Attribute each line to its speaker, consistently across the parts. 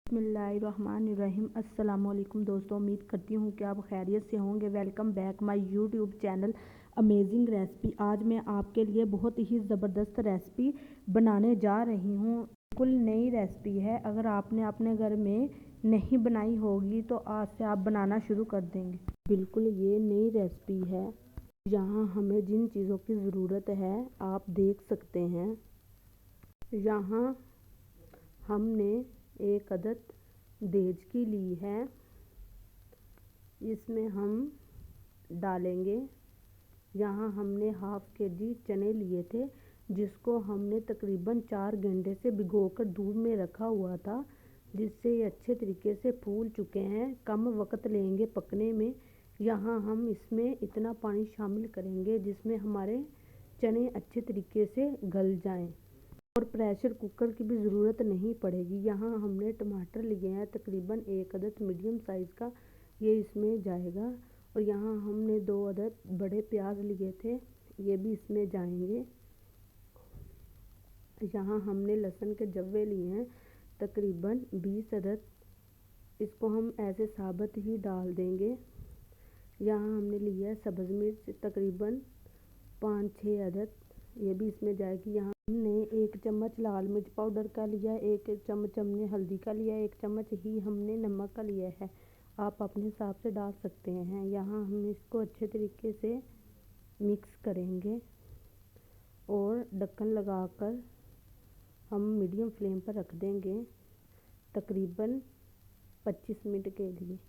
Speaker 1: बिस्मिल्लाहिर्रहमानिर्रहीम। अस्सलामुअलैकुम दोस्तों, उम्मीद करती हूँ कि आप खैरियत से होंगे। Welcome back my YouTube channel amazing recipe. आज मैं आपके लिए बहुत ही ज़बरदस्त रेसिपी बनाने जा रही हूँ। बिल्कुल नई रेसिपी है। अगर आपने अपने घर में नहीं बनाई होगी तो आज से आप बनाना शुरू कर देंगे। बिल्कुल ये नई रेसिपी है। यहाँ हमें जिन चीज़ों की ज़रूरत है आप देख सकते हैं। यहाँ हमने एक अदद देज की ली है। इसमें हम डालेंगे, यहाँ हमने हाफ केजी चने लिए थे जिसको हमने तकरीबन 4 घंटे से भिगोकर दूध में रखा हुआ था, जिससे ये अच्छे तरीके से फूल चुके हैं। कम वक्त लेंगे पकने में। यहाँ हम इसमें इतना पानी शामिल करेंगे जिसमें हमारे चने अच्छे तरीके से गल जाएं और प्रेशर कुकर की भी ज़रूरत नहीं पड़ेगी। यहाँ हमने टमाटर लिए हैं तकरीबन एक अदद मीडियम साइज़ का, ये इसमें जाएगा। और यहाँ हमने 2 अदद बड़े प्याज लिए थे, ये भी इसमें जाएंगे। यहाँ हमने लहसुन के जव्वे लिए हैं तकरीबन 20 अदद, इसको हम ऐसे साबुत ही डाल देंगे। यहाँ हमने लिया है सब्ज़ मिर्च तकरीबन 5-6 अदद, ये भी इसमें जाएगी। यहाँ हमने 1 चम्मच लाल मिर्च पाउडर का लिया है, 1 चम्मच हमने हल्दी का लिया है, 1 चम्मच ही हमने नमक का लिया है। आप अपने हिसाब से डाल सकते हैं। यहाँ हम इसको अच्छे तरीके से मिक्स करेंगे और ढक्कन लगाकर हम मीडियम फ्लेम पर रख देंगे तकरीबन 25 मिनट के लिए।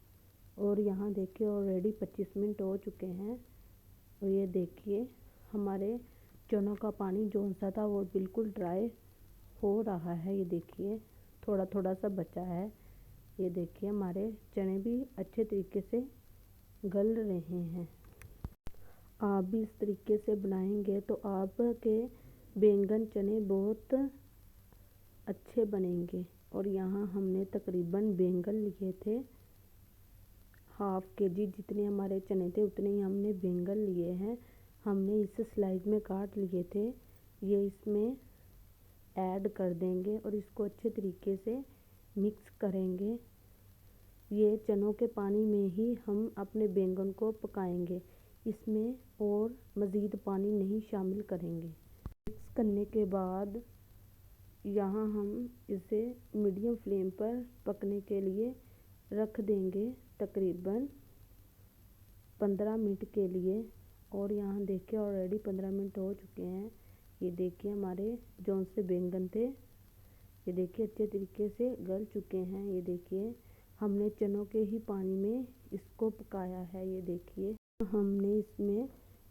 Speaker 1: और यहाँ देखिए ऑलरेडी 25 मिनट हो चुके हैं और ये देखिए हमारे चनों का पानी जो सा था वो बिल्कुल ड्राई हो रहा है। ये देखिए थोड़ा थोड़ा सा बचा है। ये देखिए हमारे चने भी अच्छे तरीके से गल रहे हैं। आप भी इस तरीके से बनाएंगे तो आपके बैंगन चने बहुत अच्छे बनेंगे। और यहाँ हमने तकरीबन बैंगन लिए थे हाफ केजी, जितने हमारे चने थे उतने ही हमने बैंगन लिए हैं। हमने इसे स्लाइस में काट लिए थे, ये इसमें ऐड कर देंगे और इसको अच्छे तरीके से मिक्स करेंगे। ये चनों के पानी में ही हम अपने बैंगन को पकाएंगे, इसमें और मज़ीद पानी नहीं शामिल करेंगे। मिक्स करने के बाद यहाँ हम इसे मीडियम फ्लेम पर पकने के लिए रख देंगे तकरीबन 15 मिनट के लिए। और यहाँ देखिए ऑलरेडी 15 मिनट हो चुके हैं। ये देखिए हमारे जौन से बैंगन थे ये देखिए अच्छे तरीके से गल चुके हैं। ये देखिए हमने चनों के ही पानी में इसको पकाया है। ये देखिए हमने इसमें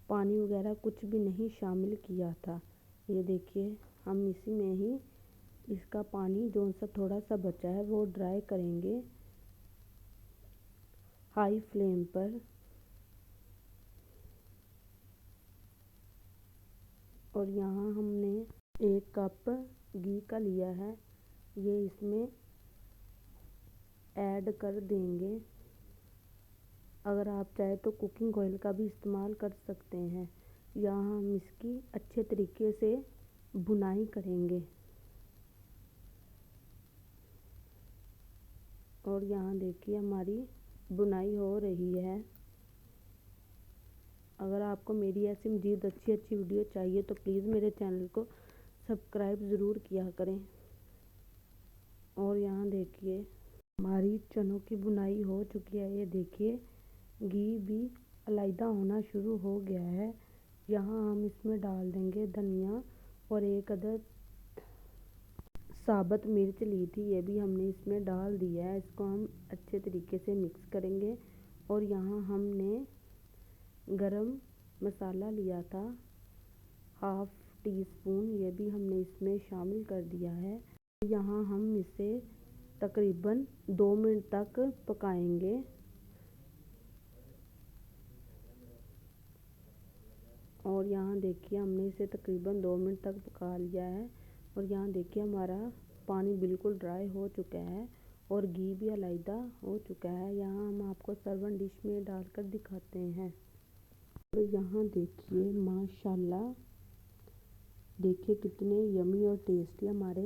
Speaker 1: पानी वगैरह कुछ भी नहीं शामिल किया था। ये देखिए हम इसी में ही इसका पानी जो सा थोड़ा सा बचा है वो ड्राई करेंगे हाई फ्लेम पर। और यहाँ हमने 1 कप घी का लिया है, ये इसमें ऐड कर देंगे। अगर आप चाहे तो कुकिंग ऑयल का भी इस्तेमाल कर सकते हैं। यहाँ हम इसकी अच्छे तरीके से भुनाई करेंगे। और यहाँ देखिए हमारी बुनाई हो रही है। अगर आपको मेरी ऐसी मज़ीद अच्छी वीडियो चाहिए तो प्लीज़ मेरे चैनल को सब्सक्राइब ज़रूर किया करें। और यहाँ देखिए हमारी चनों की बुनाई हो चुकी है। ये देखिए घी भी अलग होना शुरू हो गया है। यहाँ हम इसमें डाल देंगे धनिया और 1 अदद साबुत मिर्च ली थी, ये भी हमने इसमें डाल दिया है। इसको हम अच्छे तरीके से मिक्स करेंगे। और यहाँ हमने गरम मसाला लिया था हाफ टी स्पून, ये भी हमने इसमें शामिल कर दिया है। यहाँ हम इसे तकरीबन 2 मिनट तक पकाएंगे। और यहाँ देखिए हमने इसे तकरीबन 2 मिनट तक पका लिया है। और यहाँ देखिए हमारा पानी बिल्कुल ड्राई हो चुका है और घी भी अलग हो चुका है। यहाँ हम आपको सर्विंग डिश में डालकर दिखाते हैं। और यहाँ देखिए माशाल्लाह, देखिए कितने यमी और टेस्टी हमारे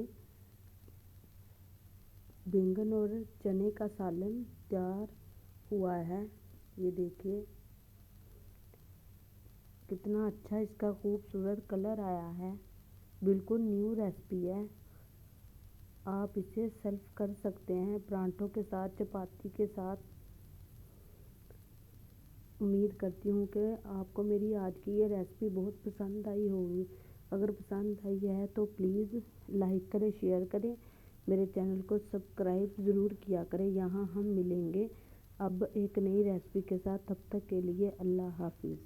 Speaker 1: बैंगन और चने का सालन तैयार हुआ है। ये देखिए कितना अच्छा इसका खूबसूरत कलर आया है। बिल्कुल न्यू रेसिपी है। आप इसे सर्व कर सकते हैं परांठों के साथ, चपाती के साथ। उम्मीद करती हूँ कि आपको मेरी आज की ये रेसिपी बहुत पसंद आई होगी। अगर पसंद आई है तो प्लीज़ लाइक करें, शेयर करें, मेरे चैनल को सब्सक्राइब ज़रूर किया करें। यहाँ हम मिलेंगे अब एक नई रेसिपी के साथ। तब तक के लिए अल्लाह हाफिज़।